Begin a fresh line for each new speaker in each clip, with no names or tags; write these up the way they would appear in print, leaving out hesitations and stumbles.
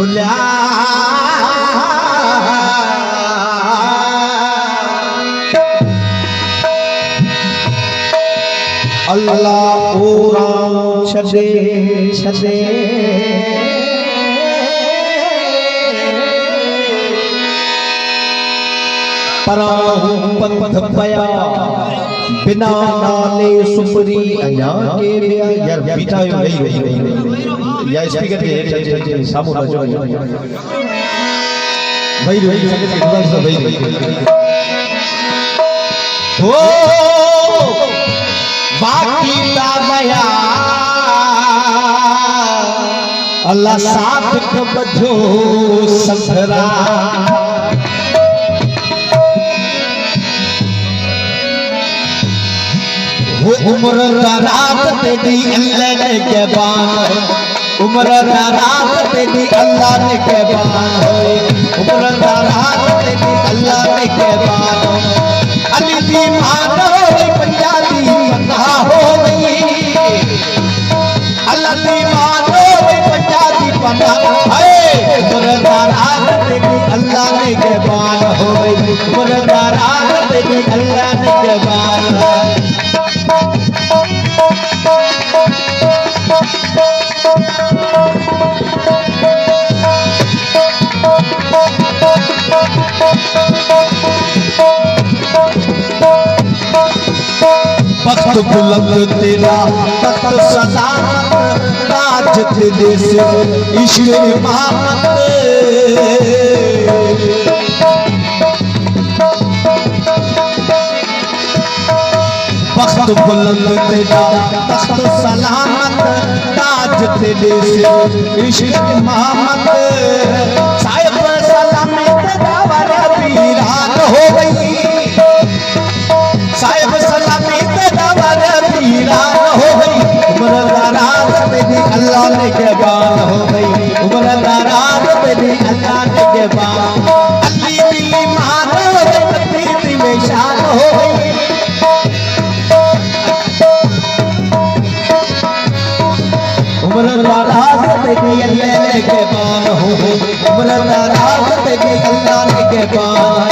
खुला अल्लाह पूरा छदे छदे पथ पया बिना नाले सुपरी अया के यार बीटा यो नहीं या स्पीकर के सामू बजो भाई संगीत के गुलाम से भाई हो बाकी दा गया अल्लाह साथ बजो संगरा उम्र रात तेरी अल्लाह ने के बान उम्र रात तेरी अल्लाह ने के बान उम्र रात तेरी अल्लाह ने के बान अली दी मानो पंजाबी बंदा हो गई अल्लाह दी मानो पंजाबी बंदा है उम्र रात तेरी अल्लाह ने के बान हो गई उम्र रात तेरी अल्लाह ने के बान वक्त बुलंद तेरा वक्त सदाकत ताज तेरे से इश्क मोहब्बत वक्त बुलंद तेरा वक्त सलामत ताज तेरे से इश्क मोहब्बत साहिब सलामत दावरा पीरान हो गई साहिब सलामत दावरा पीरान हो गई उम्र दराज तेरी अल्लाह ने के बान हो गई उम्र दराज तेरी अल्लाह ने के बान अली दी मानो तेरी बेशान हो गई उम्र दराज तेरी अल्लाह ने के बान हो गई उम्र दराज तेरी अल्लाह ने के बान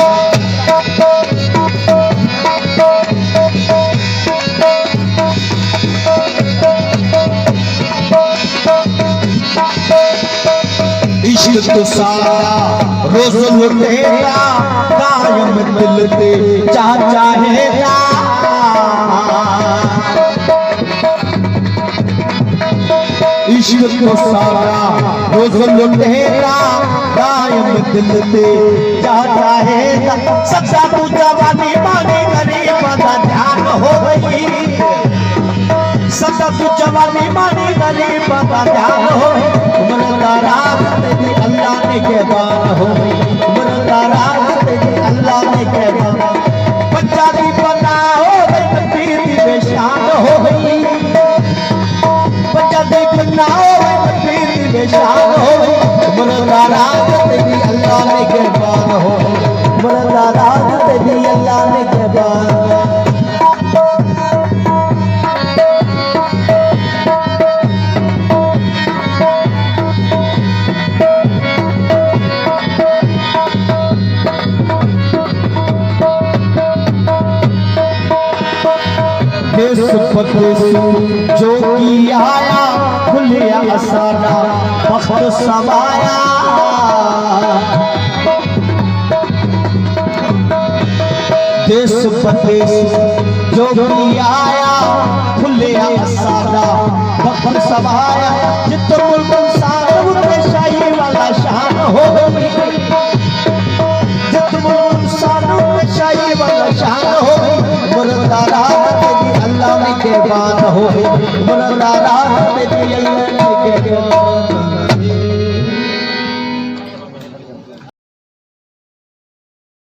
इश्क तो सारा रोज लुटेगा कायम दिल पे चाहेगा इश्क तो सारा रोज लुटेगा कायम दिल पे चाहेगा सच्चा तू जवानी मानी गरीब का ध्यान हो गई सच्चा तू जवानी मानी गरीब का ध्यान हो उम्र दराज तेरी अल्लाह ने के बान हो गई उम्र दराज तेरी अल्लाह ने के बान पंजाबी बनाओ तकदीर की बेशान हो गई पंजाबी बनाओ तकदीर की बेशान हो गई उम्र दराज तेरी अल्लाह ने के बान हो गई उम्र दराज तेरी अल्लाह ने के बान जो की आया खुलिया असाना वक्त समाया देश प्रदेश जो की आया खुलिया असाना वक्त समाया जित मुल्क साथ में शाही वाला शान हो गई जित मुल्क साथ में शाही वाला शान हो गई मुर्दारा अल्लाह ने के बान हो मुर्दारा तेरी अल्लाह ने के